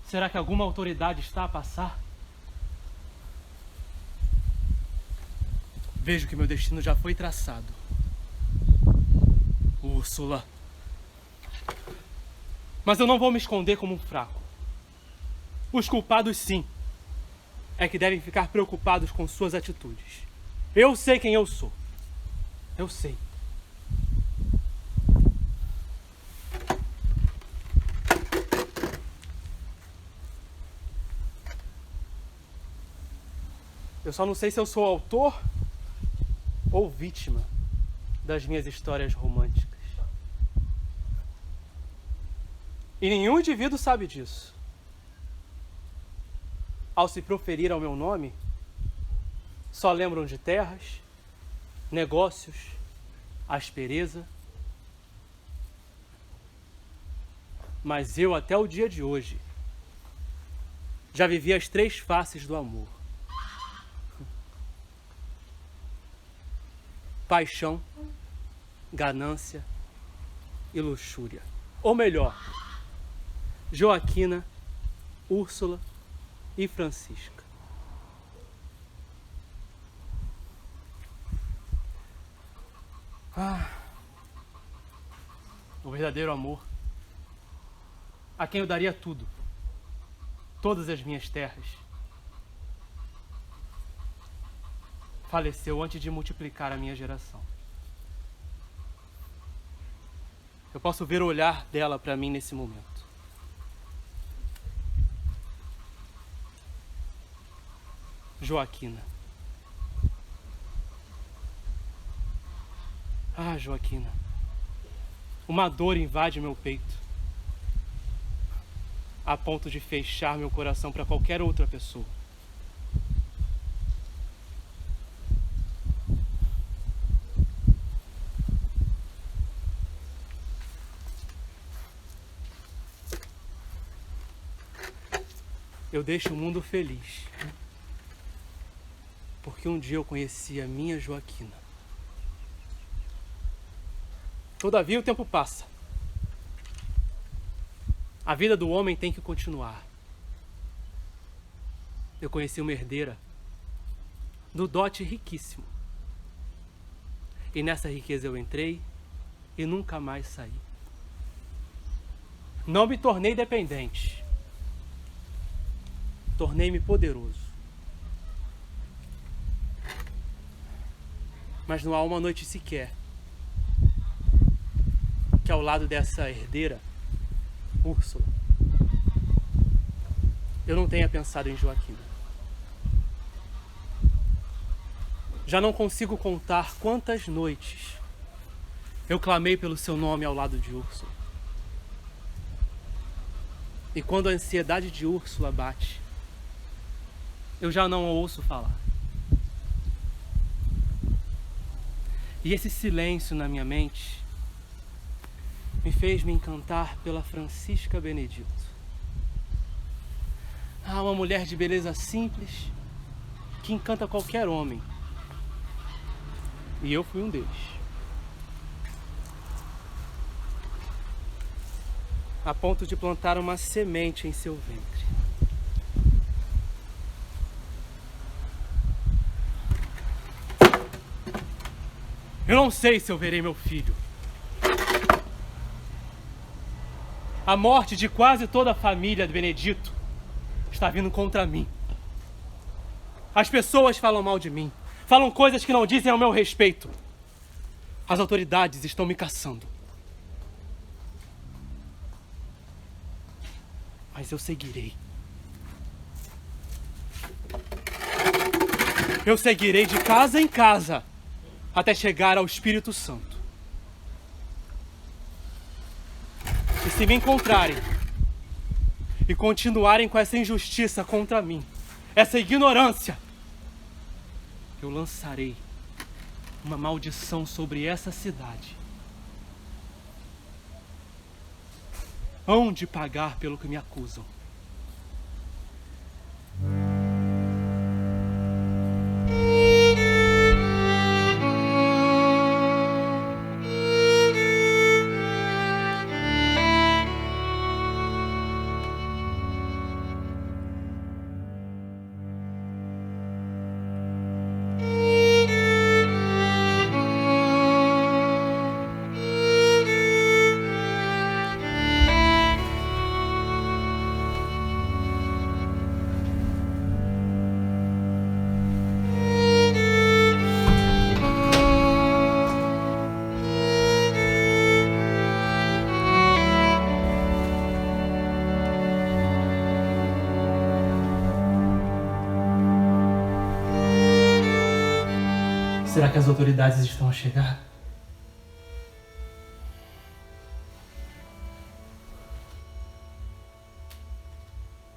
Será que alguma autoridade está a passar? Vejo que meu destino já foi traçado. Úrsula. Mas eu não vou me esconder como um fraco. Os culpados, sim, é que devem ficar preocupados com suas atitudes. Eu sei quem eu sou. Eu sei. Eu só não sei se eu sou autor ou vítima das minhas histórias românticas. E nenhum indivíduo sabe disso. Ao se proferir ao meu nome, só lembram de terras, negócios, aspereza. Mas eu, até o dia de hoje, já vivi as 3 faces do amor. Paixão, ganância e luxúria. Ou melhor, Joaquina, Úrsula e Francisca. O verdadeiro amor, a quem eu daria tudo, todas as minhas terras, faleceu antes de multiplicar a minha geração. Eu posso ver o olhar dela para mim nesse momento. Joaquina. Ah, Joaquina. Uma dor invade meu peito, a ponto de fechar meu coração para qualquer outra pessoa. Eu deixo o mundo feliz, porque um dia eu conheci a minha Joaquina. Todavia o tempo passa. A vida do homem tem que continuar. Eu conheci uma herdeira do dote riquíssimo. E nessa riqueza eu entrei e nunca mais saí. Não me tornei dependente. Tornei-me poderoso. Mas não há uma noite sequer que ao lado dessa herdeira, Úrsula, eu não tenha pensado em Joaquina. Já não consigo contar quantas noites eu clamei pelo seu nome ao lado de Úrsula. E quando a ansiedade de Úrsula bate, eu já não a ouço falar. E esse silêncio na minha mente me fez me encantar pela Francisca Benedito. Uma mulher de beleza simples que encanta qualquer homem. E eu fui um deles. A ponto de plantar uma semente em seu ventre. Eu não sei se eu verei meu filho. A morte de quase toda a família de Benedito está vindo contra mim. As pessoas falam mal de mim. Falam coisas que não dizem ao meu respeito. As autoridades estão me caçando. Mas eu seguirei. Eu seguirei de casa em casa até chegar ao Espírito Santo. E se me encontrarem e continuarem com essa injustiça contra mim, essa ignorância, eu lançarei uma maldição sobre essa cidade. Hão de pagar pelo que me acusam. Será que as autoridades estão a chegar?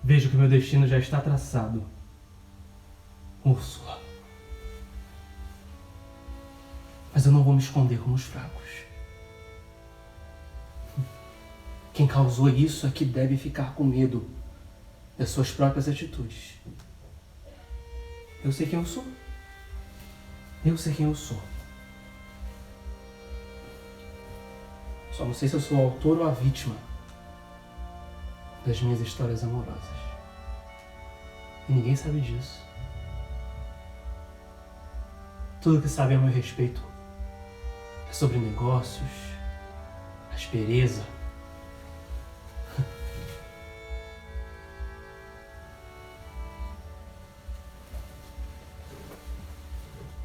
Vejo que meu destino já está traçado. Úrsula. Mas eu não vou me esconder como os fracos. Quem causou isso é que deve ficar com medo das suas próprias atitudes. Eu sei quem eu sou. Eu sei quem eu sou. Só não sei se eu sou o autor ou a vítima das minhas histórias amorosas. E ninguém sabe disso. Tudo que sabe a meu respeito é sobre negócios, aspereza.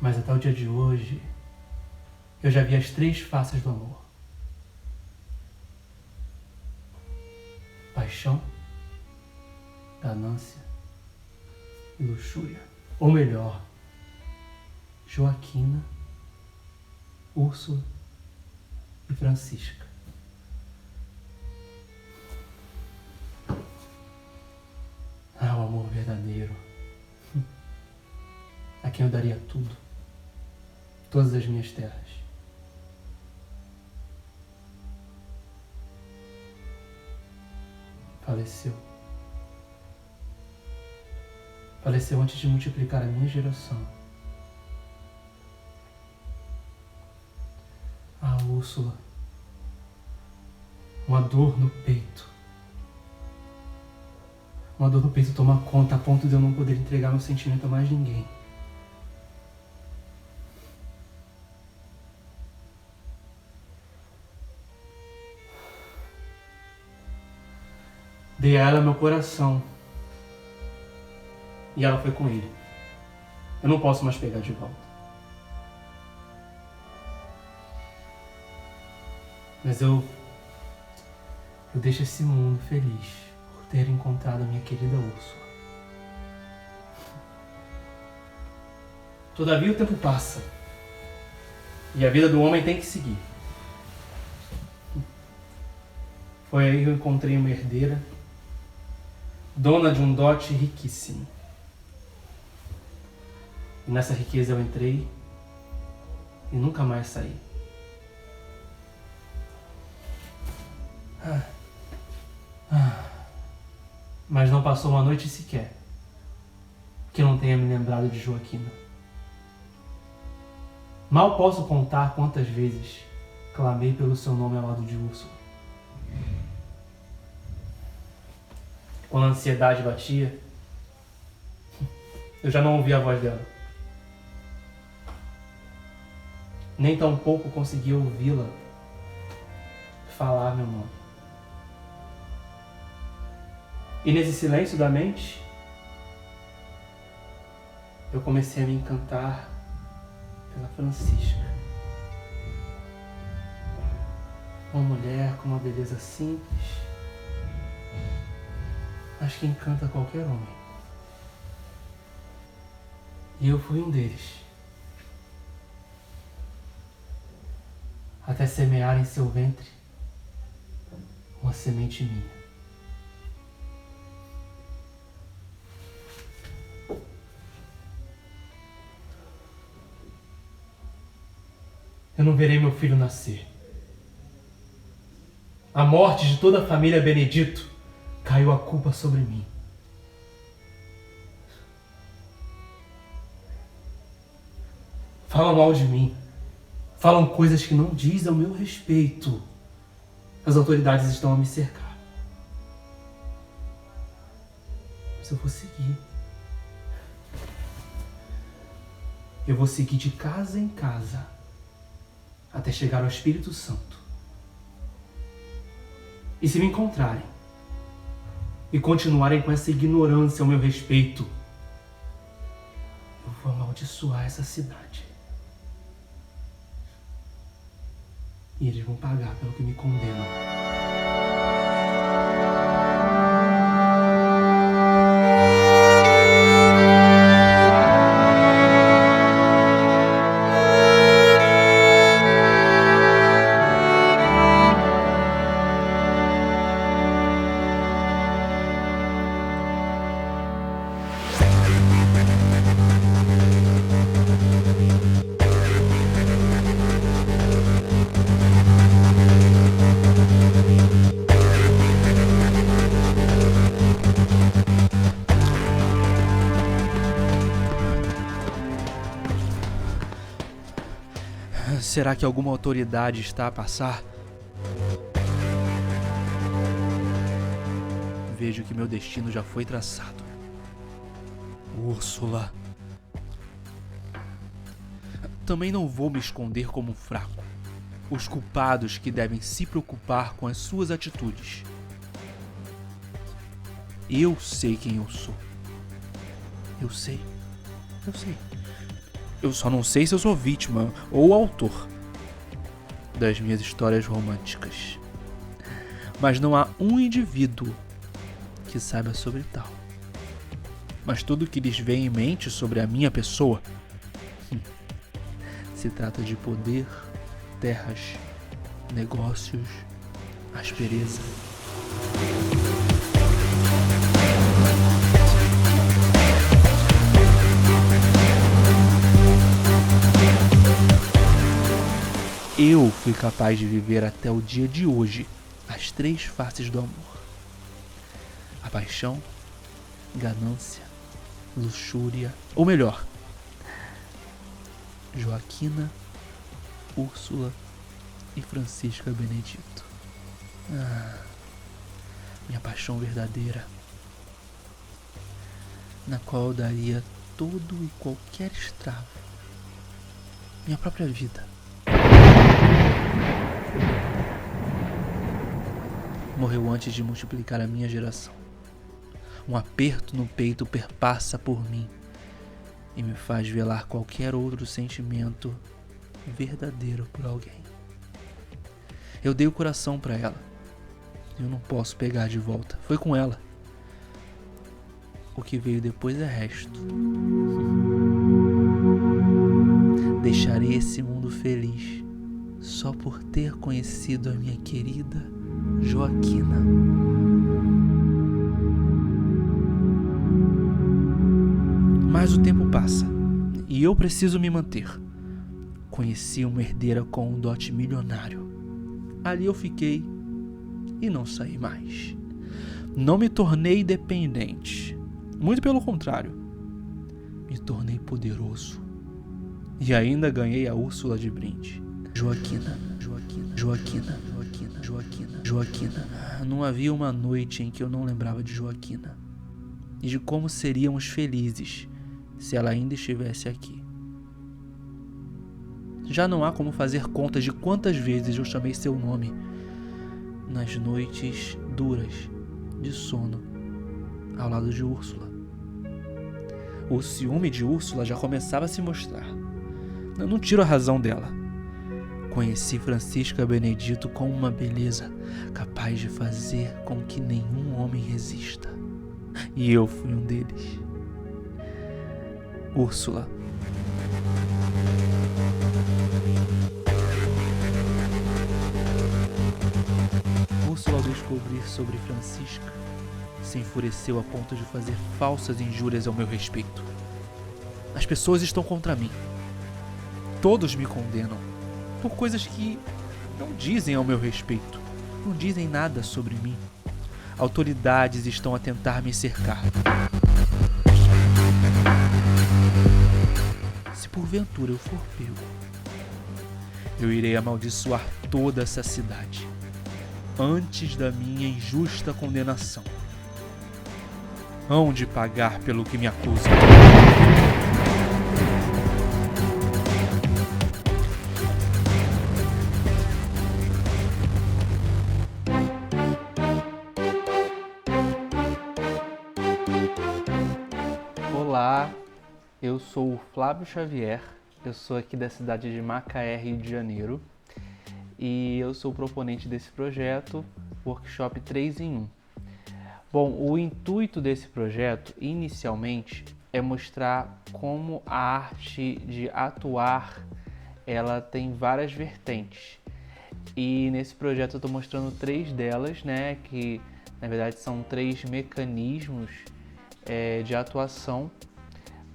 Mas até o dia de hoje, eu já vi as 3 faces do amor. Paixão, ganância e luxúria. Ou melhor, Joaquina, Úrsula e Francisca. Ah, o amor verdadeiro. A quem eu daria tudo. Todas as minhas terras. Faleceu. Faleceu antes de multiplicar a minha geração. Ah, Úrsula. Uma dor no peito. Uma dor no peito toma conta a ponto de eu não poder entregar meu sentimento a mais ninguém. Dei a ela meu coração. E ela foi com ele. Eu não posso mais pegar de volta. Mas eu deixo esse mundo feliz por ter encontrado a minha querida Úrsula. Todavia o tempo passa. E a vida do homem tem que seguir. Foi aí que eu encontrei uma herdeira, dona de um dote riquíssimo. E nessa riqueza eu entrei e nunca mais saí. Mas não passou uma noite sequer que eu não tenha me lembrado de Joaquina. Mal posso contar quantas vezes clamei pelo seu nome ao lado de Úrsula. Quando a ansiedade batia, eu já não ouvia a voz dela. Nem tampouco conseguia ouvi-la falar meu nome. E nesse silêncio da mente, eu comecei a me encantar pela Francisca. Uma mulher com uma beleza simples, mas que encanta qualquer homem. E eu fui um deles. Até semear em seu ventre uma semente minha. Eu não verei meu filho nascer. A morte de toda a família Benedito caiu a culpa sobre mim. Falam mal de mim. Falam coisas que não dizem ao meu respeito. As autoridades estão a me cercar. Mas eu vou seguir. Eu vou seguir de casa em casa até chegar ao Espírito Santo. E se me encontrarem e continuarem com essa ignorância ao meu respeito, eu vou amaldiçoar essa cidade. E eles vão pagar pelo que me condenam. será que alguma autoridade está a passar? Vejo que meu destino já foi traçado. Úrsula. Também não vou me esconder como um fraco. Os culpados que devem se preocupar com as suas atitudes. Eu sei quem eu sou. Eu sei. Eu só não sei se eu sou vítima ou autor das minhas histórias românticas. Mas não há um indivíduo que saiba sobre tal. Mas tudo que lhes vem em mente sobre a minha pessoa se trata de poder, terras, negócios, aspereza. Eu fui capaz de viver até o dia de hoje as 3 faces do amor: a paixão, ganância, luxúria, ou melhor, Joaquina, Úrsula e Francisca Benedito. Minha paixão verdadeira, na qual eu daria todo e qualquer estrago, minha própria vida. Morreu antes de multiplicar a minha geração. Um aperto no peito perpassa por mim e me faz velar qualquer outro sentimento verdadeiro por alguém. Eu dei o coração pra ela. Eu não posso pegar de volta. Foi com ela. O que veio depois é resto. Deixarei esse mundo feliz só por ter conhecido a minha querida Joaquina. Mas o tempo passa e eu preciso me manter. Conheci uma herdeira com um dote milionário. Ali eu fiquei e não saí mais. Não me tornei dependente. Muito pelo contrário. Me tornei poderoso. E ainda ganhei a Úrsula de brinde. Joaquina. Não havia uma noite em que eu não lembrava de Joaquina. E de como seríamos felizes se ela ainda estivesse aqui. Já não há como fazer contas de quantas vezes eu chamei seu nome nas noites duras de sono ao lado de Úrsula. O ciúme de Úrsula já começava a se mostrar. Eu não tiro a razão dela. Conheci Francisca Benedito com uma beleza capaz de fazer com que nenhum homem resista. E eu fui um deles. Úrsula. Úrsula, ao descobrir sobre Francisca, se enfureceu a ponto de fazer falsas injúrias ao meu respeito. As pessoas estão contra mim. Todos me condenam por coisas que não dizem ao meu respeito, não dizem nada sobre mim. Autoridades estão a tentar me cercar. Se porventura eu for pego, eu irei amaldiçoar toda essa cidade antes da minha injusta condenação. Hão de pagar pelo que me acusam. Olá, eu sou o Flávio Xavier, eu sou aqui da cidade de Macaé, Rio de Janeiro, e eu sou o proponente desse projeto, Workshop 3 em 1. Bom, o intuito desse projeto, inicialmente, é mostrar como a arte de atuar, ela tem várias vertentes. E nesse projeto eu estou mostrando 3 delas, né, que na verdade são 3 mecanismos de atuação.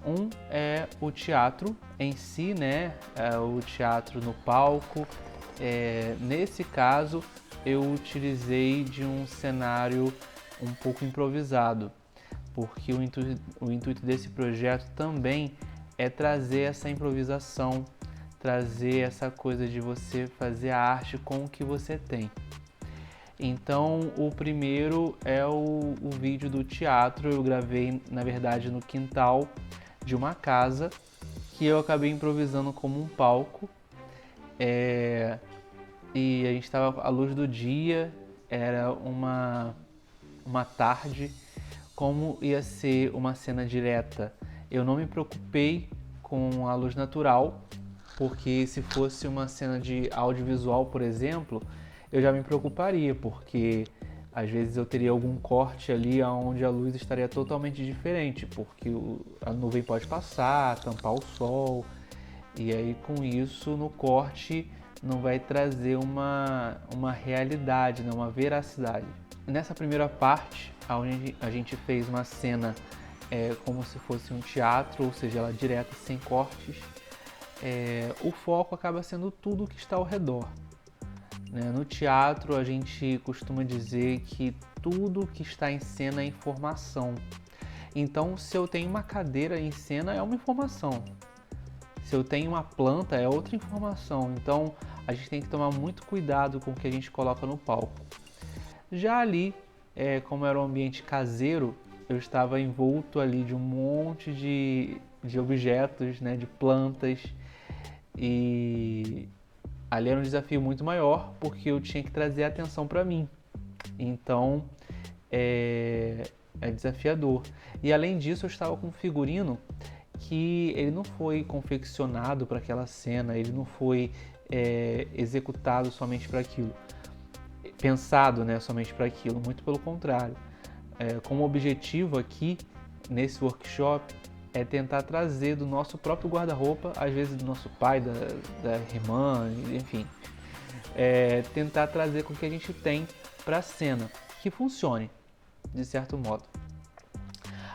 Um é o teatro em si, né? O teatro no palco. Nesse caso, eu utilizei de um cenário um pouco improvisado, porque o intuito desse projeto também é trazer essa improvisação, trazer essa coisa de você fazer a arte com o que você tem. Então, o primeiro é o vídeo do teatro. Eu gravei, na verdade, no quintal de uma casa que eu acabei improvisando como um palco. E a gente estava à luz do dia, era uma tarde. Como ia ser uma cena direta, eu não me preocupei com a luz natural, porque se fosse uma cena de audiovisual, por exemplo, eu já me preocuparia, porque às vezes eu teria algum corte ali onde a luz estaria totalmente diferente, porque a nuvem pode passar, tampar o sol, e aí com isso no corte não vai trazer uma realidade, né, uma veracidade. Nessa primeira parte, onde a gente fez uma cena como se fosse um teatro, ou seja, ela direta, sem cortes, o foco acaba sendo tudo que está ao redor. No teatro, a gente costuma dizer que tudo que está em cena é informação. Então, se eu tenho uma cadeira em cena, é uma informação. Se eu tenho uma planta, é outra informação. Então, a gente tem que tomar muito cuidado com o que a gente coloca no palco. Já ali, como era um ambiente caseiro, eu estava envolto ali de um monte de objetos, né, de plantas, e ali era um desafio muito maior, porque eu tinha que trazer a atenção para mim. Então, é desafiador. E além disso, eu estava com um figurino que ele não foi confeccionado para aquela cena, ele não foi executado somente para aquilo, pensado, né, somente para aquilo, muito pelo contrário. Como objetivo aqui, nesse workshop, é tentar trazer do nosso próprio guarda-roupa, às vezes do nosso pai, da irmã, enfim, tentar trazer com o que a gente tem para a cena, que funcione, de certo modo.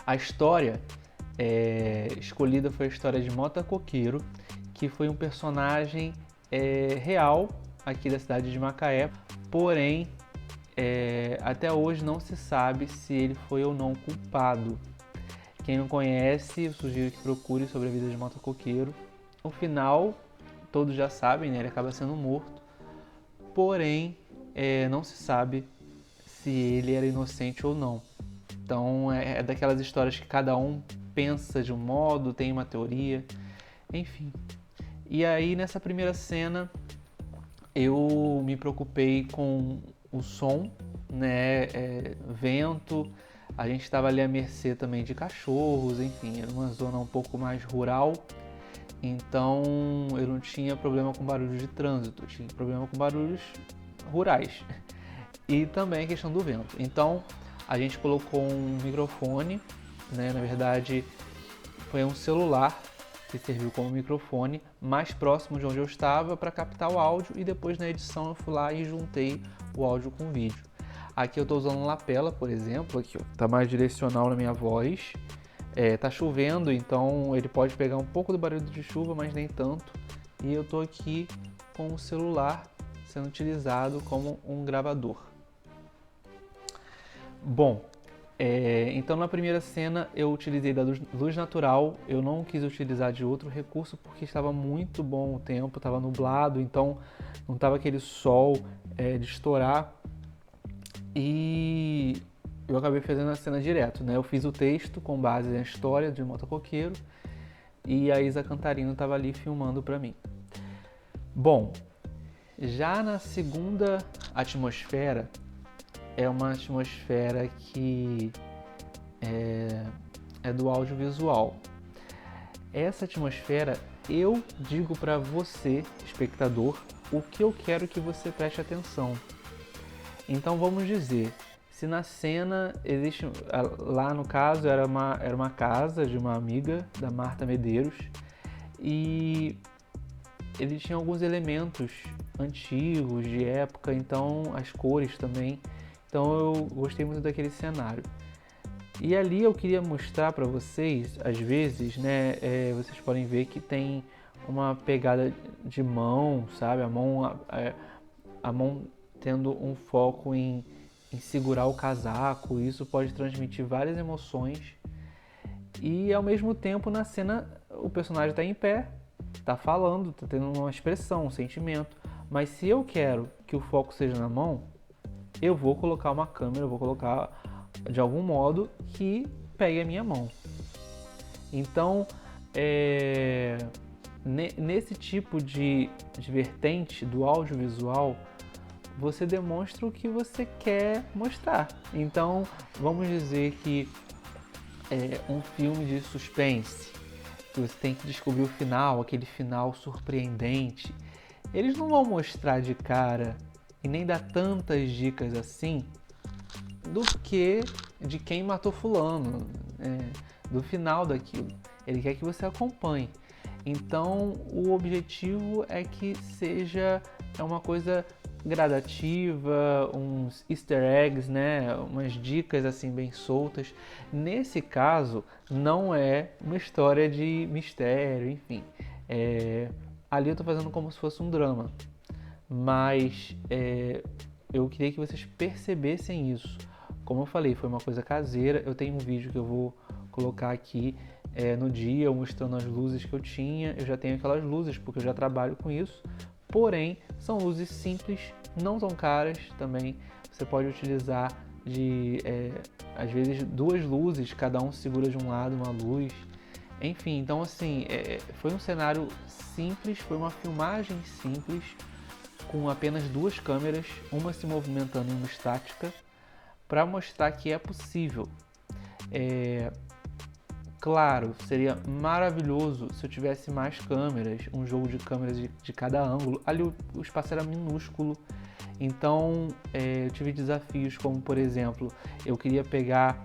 A história escolhida foi a história de Mota Coqueiro, que foi um personagem real aqui da cidade de Macaé, porém até hoje não se sabe se ele foi ou não culpado. Quem não conhece, eu sugiro que procure sobre a vida de Mota Coqueiro. No final, todos já sabem, né? Ele acaba sendo morto, porém não se sabe se ele era inocente ou não. Então é daquelas histórias que cada um pensa de um modo, tem uma teoria, enfim. E aí nessa primeira cena eu me preocupei com o som, né, vento, a gente estava ali à mercê também de cachorros, enfim, era uma zona um pouco mais rural, então eu não tinha problema com barulhos de trânsito, eu tinha problema com barulhos rurais e também a questão do vento. Então a gente colocou um microfone, né, na verdade foi um celular que serviu como microfone mais próximo de onde eu estava para captar o áudio, e depois na edição eu fui lá e juntei o áudio com o vídeo. Aqui eu estou usando um lapela, por exemplo, aqui está mais direcional na minha voz. Tá chovendo, então ele pode pegar um pouco do barulho de chuva, mas nem tanto. E eu estou aqui com o celular sendo utilizado como um gravador. Bom, então na primeira cena eu utilizei da luz natural, eu não quis utilizar de outro recurso porque estava muito bom o tempo, estava nublado, então não estava aquele sol de estourar, e eu acabei fazendo a cena direto, né? Eu fiz o texto com base na história de Mota Coqueiro e a Isa Cantarino estava ali filmando para mim. Bom, já na segunda atmosfera, é uma atmosfera que é do audiovisual. Essa atmosfera, eu digo para você, espectador, o que eu quero que você preste atenção. Então vamos dizer, se na cena existe, lá no caso era uma casa de uma amiga da Marta Medeiros, e ele tinha alguns elementos antigos, de época, então as cores também. Então eu gostei muito daquele cenário. E ali eu queria mostrar para vocês, às vezes, né, vocês podem ver que tem uma pegada de mão, sabe? A mão tendo um foco em segurar o casaco. Isso pode transmitir várias emoções. E ao mesmo tempo na cena o personagem está em pé tá falando, tá tendo uma expressão, um sentimento. Mas se eu quero que o foco seja na mão, eu vou colocar uma câmera, eu vou colocar de algum modo que pegue a minha mão. Então, nesse tipo de vertente do audiovisual, você demonstra o que você quer mostrar. Então, vamos dizer que um filme de suspense, que você tem que descobrir o final, aquele final surpreendente, eles não vão mostrar de cara e nem dar tantas dicas assim do que de quem matou fulano, do final daquilo. Ele quer que você acompanhe. Então, o objetivo é que seja uma coisa gradativa, uns easter eggs, né? Umas dicas assim bem soltas. Nesse caso, não é uma história de mistério, enfim. Ali eu estou fazendo como se fosse um drama, mas eu queria que vocês percebessem isso. Como eu falei, foi uma coisa caseira. Eu tenho um vídeo que eu vou colocar aqui no dia, mostrando as luzes que eu tinha. Eu já tenho aquelas luzes porque eu já trabalho com isso. Porém, são luzes simples, não tão caras também. Você pode utilizar às vezes 2 luzes, cada um segura de um lado uma luz. Enfim, então assim, foi um cenário simples, foi uma filmagem simples, com apenas 2 câmeras, uma se movimentando e uma estática, para mostrar que é possível. Claro, seria maravilhoso se eu tivesse mais câmeras, um jogo de câmeras de cada ângulo. Ali o espaço era minúsculo, então eu tive desafios como, por exemplo, eu queria pegar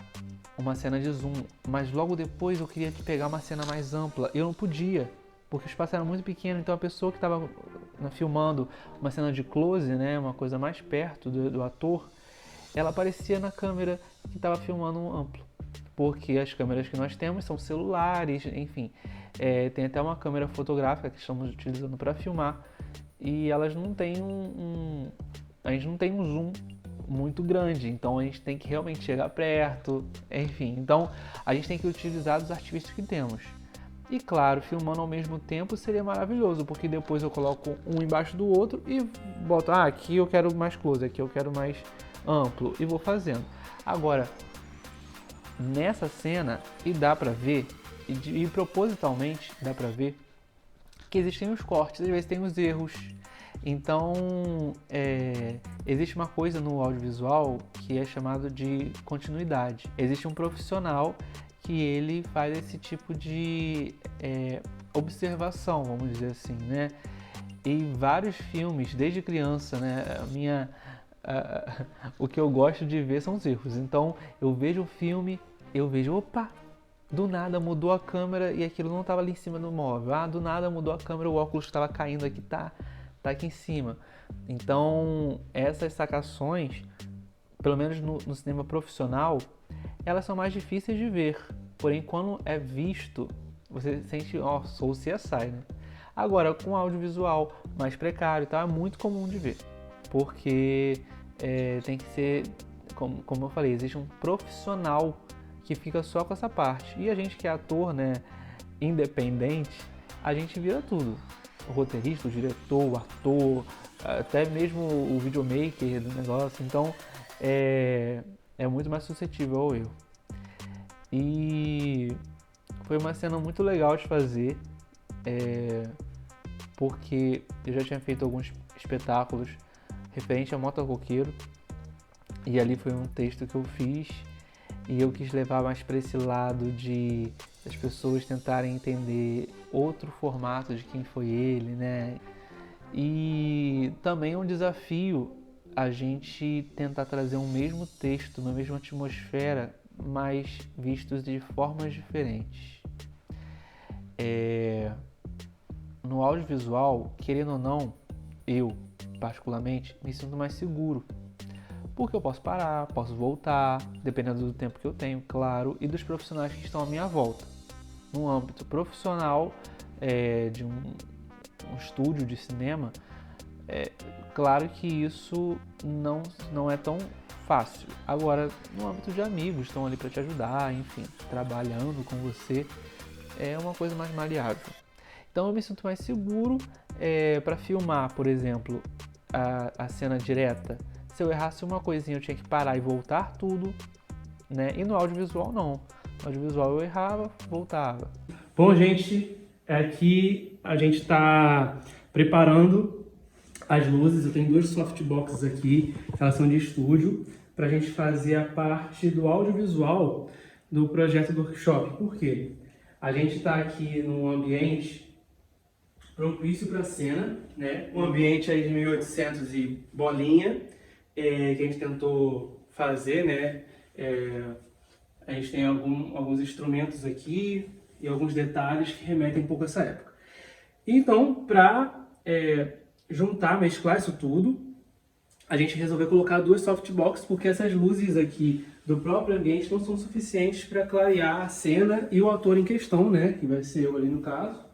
uma cena de zoom, mas logo depois eu queria pegar uma cena mais ampla. Eu não podia, porque o espaço era muito pequeno, então a pessoa que estava filmando uma cena de close, né, uma coisa mais perto do ator, ela aparecia na câmera que estava filmando um amplo. Porque as câmeras que nós temos são celulares, enfim, tem até uma câmera fotográfica que estamos utilizando para filmar e elas não têm a gente não tem um zoom muito grande, então a gente tem que realmente chegar perto, enfim, então a gente tem que utilizar os artifícios que temos. E claro, filmando ao mesmo tempo seria maravilhoso, porque depois eu coloco um embaixo do outro e boto, aqui eu quero mais close, aqui eu quero mais amplo e vou fazendo. Agora, nessa cena, e dá pra ver, e propositalmente dá pra ver, que existem os cortes, às vezes tem os erros. Então, existe uma coisa no audiovisual que é chamado de continuidade. Existe um profissional que ele faz esse tipo de observação, vamos dizer assim, né? E vários filmes, desde criança, né? O que eu gosto de ver são os erros. Então, eu vejo o filme, eu vejo, opa, do nada mudou a câmera e aquilo não estava ali em cima do móvel. Do nada mudou a câmera, o óculos estava caindo aqui, tá aqui em cima. Então, essas sacações, pelo menos no cinema profissional, elas são mais difíceis de ver. Porém, quando é visto, você sente, sou o CSI, né? Agora, com audiovisual mais precário, tá? É muito comum de ver. Porque tem que ser, como eu falei, existe um profissional que fica só com essa parte. E a gente que é ator, né, independente, a gente vira tudo. O roteirista, o diretor, o ator, até mesmo o videomaker do negócio. Então, é muito mais suscetível ao erro. E foi uma cena muito legal de fazer, porque eu já tinha feito alguns espetáculos referente a motocoqueiro, e ali foi um texto que eu fiz e eu quis levar mais para esse lado de as pessoas tentarem entender outro formato de quem foi ele, né? E também é um desafio a gente tentar trazer um mesmo texto, uma mesma atmosfera, mas vistos de formas diferentes. No audiovisual, querendo ou não, eu particularmente me sinto mais seguro, porque eu posso parar, posso voltar, dependendo do tempo que eu tenho, claro, e dos profissionais que estão à minha volta. No âmbito profissional, de um estúdio de cinema, claro que isso não é tão fácil. Agora, no âmbito de amigos, estão ali para te ajudar, enfim, trabalhando com você, é uma coisa mais maleável. Então eu me sinto mais seguro para filmar, por exemplo, a cena direta. Se eu errasse uma coisinha, eu tinha que parar e voltar tudo, né? E no audiovisual não. No audiovisual eu errava, voltava. Bom, gente, aqui a gente está preparando as luzes. Eu tenho duas softboxes aqui, elas são de estúdio, para a gente fazer a parte do audiovisual do projeto do workshop. Por quê? A gente está aqui num ambiente propício para a cena, né? Um ambiente aí de 1800 e bolinha, que a gente tentou fazer, né? A gente tem alguns instrumentos aqui e alguns detalhes que remetem um pouco a essa época. Então, para juntar, mesclar isso tudo, a gente resolveu colocar duas softbox, porque essas luzes aqui do próprio ambiente não são suficientes para clarear a cena e o ator em questão, né? Que vai ser eu ali no caso.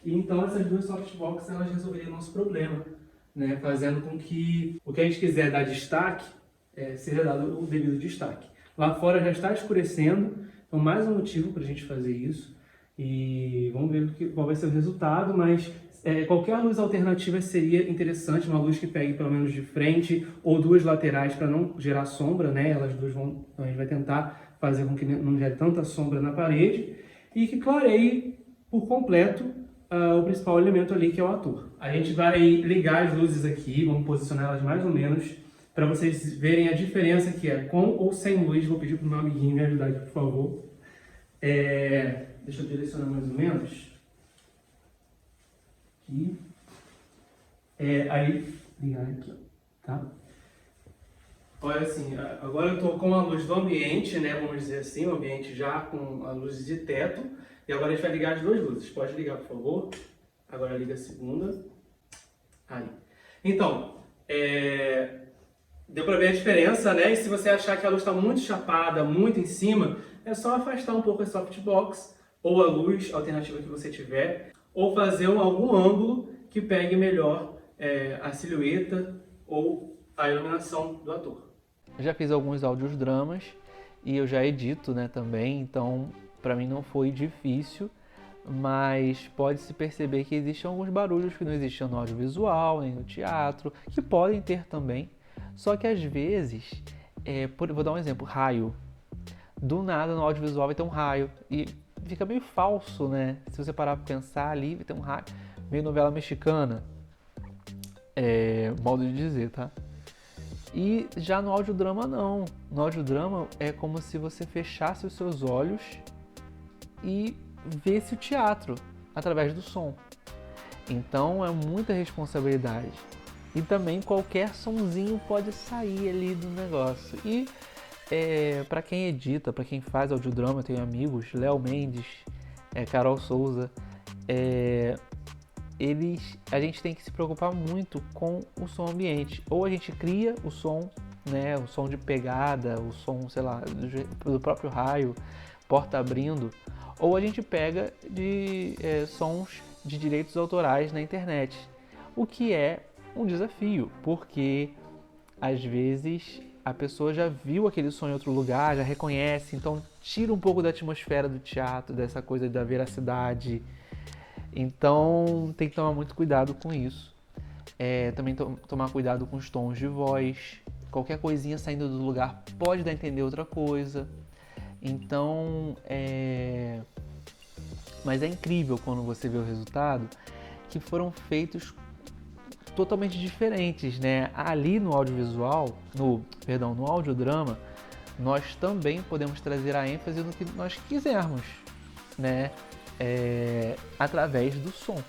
E então essas duas softbox, elas resolveriam o nosso problema, né? Fazendo com que o que a gente quiser dar destaque, seja dado o devido destaque. Lá fora já está escurecendo, então mais um motivo para a gente fazer isso. E vamos ver qual vai ser o resultado, mas qualquer luz alternativa seria interessante, uma luz que pegue pelo menos de frente ou duas laterais para não gerar sombra, né? Elas duas vão, então a gente vai tentar fazer com que não gere tanta sombra na parede e que clareie por completo o principal elemento ali, que é o ator. A gente vai ligar as luzes aqui, vamos posicionar elas mais ou menos para vocês verem a diferença que é com ou sem luz. Vou pedir para o meu amiguinho me ajudar aqui, por favor. Deixa eu direcionar mais ou menos. Aqui. Aí, ligar aqui, tá? Olha assim, agora eu estou com a luz do ambiente, né? Vamos dizer assim, o ambiente já com a luz de teto. E agora a gente vai ligar as duas luzes. Pode ligar, por favor. Agora liga a segunda. Aí. Então, deu para ver a diferença, né? E se você achar que a luz está muito chapada, muito em cima, é só afastar um pouco a softbox ou a luz alternativa que você tiver, ou fazer algum ângulo que pegue melhor a silhueta ou a iluminação do ator. Eu já fiz alguns áudios dramas e eu já edito, né, também, então para mim não foi difícil, mas pode-se perceber que existem alguns barulhos que não existiam no audiovisual, nem no teatro, que podem ter também, só que às vezes, vou dar um exemplo, raio. Do nada no audiovisual vai ter um raio e fica meio falso, né? Se você parar pra pensar ali, vai ter um raio, meio novela mexicana, modo de dizer, tá? E já no audiodrama não. No audiodrama é como se você fechasse os seus olhos e visse o teatro através do som. Então é muita responsabilidade. E também qualquer sonzinho pode sair ali do negócio. E para quem edita, para quem faz audiodrama, eu tenho amigos, Léo Mendes, Carol Souza, a gente tem que se preocupar muito com o som ambiente. Ou a gente cria o som, né, o som de pegada, o som, sei lá, do próprio raio, porta abrindo, ou a gente pega de sons de direitos autorais na internet, o que é um desafio, porque às vezes a pessoa já viu aquele som em outro lugar, já reconhece, então tira um pouco da atmosfera do teatro, dessa coisa da veracidade. Então tem que tomar muito cuidado com isso. Também tomar cuidado com os tons de voz. Qualquer coisinha saindo do lugar pode dar a entender outra coisa. Então, mas é incrível quando você vê o resultado, que foram feitos totalmente diferentes, né? Ali no audiovisual, no audiodrama, nós também podemos trazer a ênfase no que nós quisermos, né? Através do som.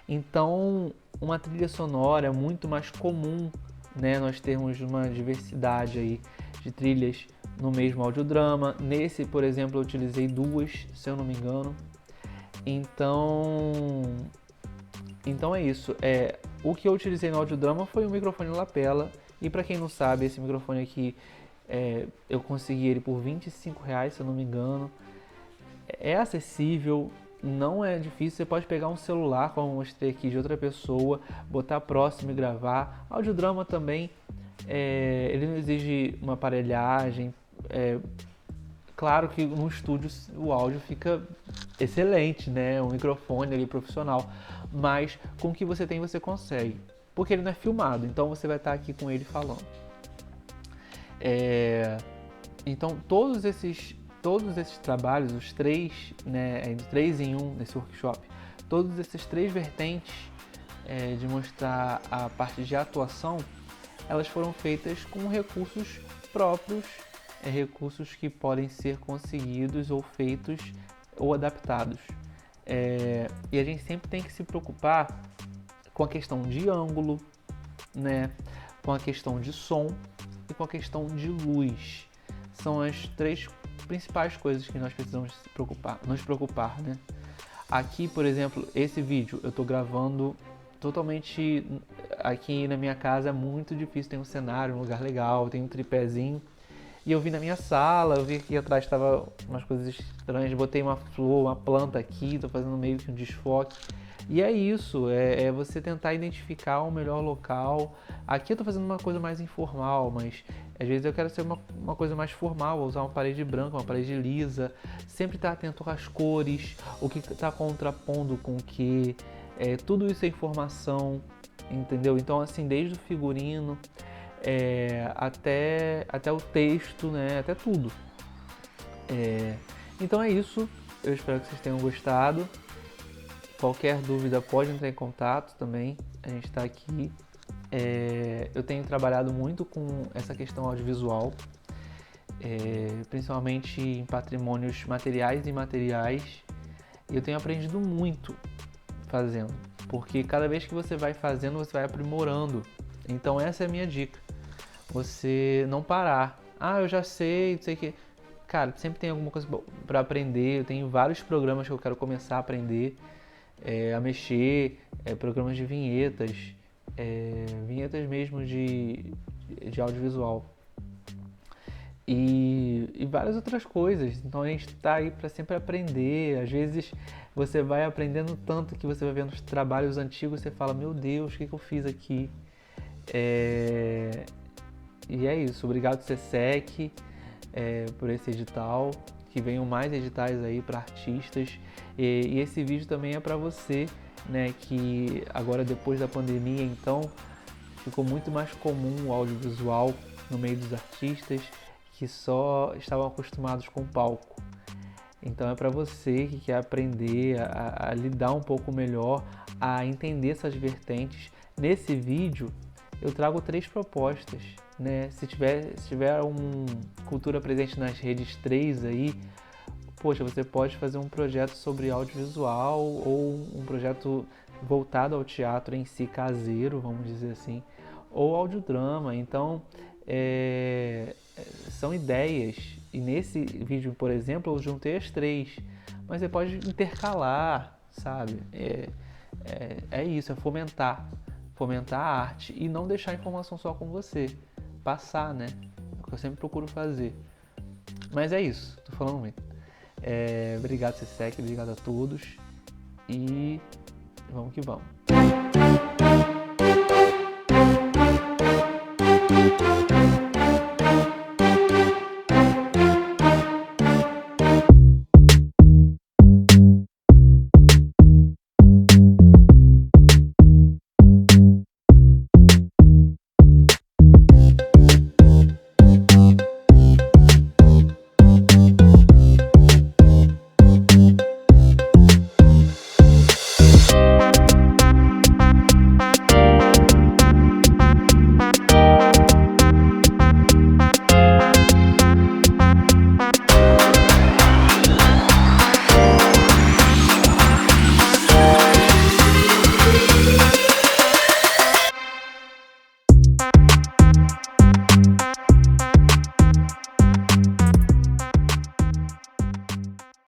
Então, uma trilha sonora é muito mais comum, né? Nós termos uma diversidade aí de trilhas no mesmo audiodrama. Nesse, por exemplo, eu utilizei duas, se eu não me engano. Então é isso. O que eu utilizei no audiodrama foi um microfone lapela. E para quem não sabe, esse microfone aqui, eu consegui ele por R$25, se eu não me engano. É acessível, não é difícil. Você pode pegar um celular, como eu mostrei aqui, de outra pessoa, botar próximo e gravar. Audiodrama também, ele não exige uma aparelhagem Claro que no estúdio o áudio fica excelente, né? Um microfone ali profissional, mas com o que você tem você consegue, porque ele não é filmado, então você vai estar aqui com ele falando. Então todos esses trabalhos, os três, né, 3 em 1 nesse workshop, todos esses 3 vertentes de mostrar a parte de atuação, elas foram feitas com recursos próprios, recursos que podem ser conseguidos ou feitos ou adaptados. E a gente sempre tem que se preocupar com a questão de ângulo, né, com a questão de som e com a questão de luz. São as 3 principais coisas que nós precisamos nos preocupar, né? Aqui, por exemplo, esse vídeo eu estou gravando totalmente aqui na minha casa, é muito difícil, tem um cenário, um lugar legal, tem um tripézinho. E eu vi na minha sala, eu vi que aqui atrás estava umas coisas estranhas, botei uma flor, uma planta aqui, estou fazendo meio que um desfoque. E é isso, é você tentar identificar o melhor local. Aqui eu estou fazendo uma coisa mais informal, mas às vezes eu quero ser uma coisa mais formal, vou usar uma parede branca, uma parede lisa. Sempre estar atento às cores, o que está contrapondo com o que. Tudo isso é informação, entendeu? Então assim, desde o figurino até o texto, né? Até tudo. Então é isso, eu espero que vocês tenham gostado. Qualquer dúvida pode entrar em contato também, a gente está aqui. Eu tenho trabalhado muito com essa questão audiovisual, principalmente em patrimônios materiais e imateriais. E eu tenho aprendido muito fazendo, porque cada vez que você vai fazendo, você vai aprimorando. Então essa é a minha dica, você não parar. Eu já sei que... Cara, sempre tem alguma coisa para aprender, eu tenho vários programas que eu quero começar a aprender a mexer, programas de vinhetas, vinhetas mesmo de audiovisual e várias outras coisas. Então a gente está aí para sempre aprender. Às vezes você vai aprendendo tanto que você vai vendo os trabalhos antigos e você fala, meu Deus, o que eu fiz aqui? E é isso, obrigado Sesec por esse edital, que venham mais editais aí para artistas. E esse vídeo também é para você, né, que agora depois da pandemia, então, ficou muito mais comum o audiovisual no meio dos artistas que só estavam acostumados com o palco. Então é para você que quer aprender a lidar um pouco melhor, a entender essas vertentes. Nesse vídeo eu trago 3 propostas, né? Se tiver Cultura Presente nas Redes 3 aí, poxa, você pode fazer um projeto sobre audiovisual ou um projeto voltado ao teatro em si, caseiro, vamos dizer assim, ou audiodrama. Então, são ideias. E nesse vídeo, por exemplo, eu juntei as 3, mas você pode intercalar, sabe? É isso, é fomentar a arte e não deixar a informação só com você, passar, né? É o que eu sempre procuro fazer. Mas é isso, tô falando muito. Obrigado, Sesec, obrigado a todos e vamos que vamos.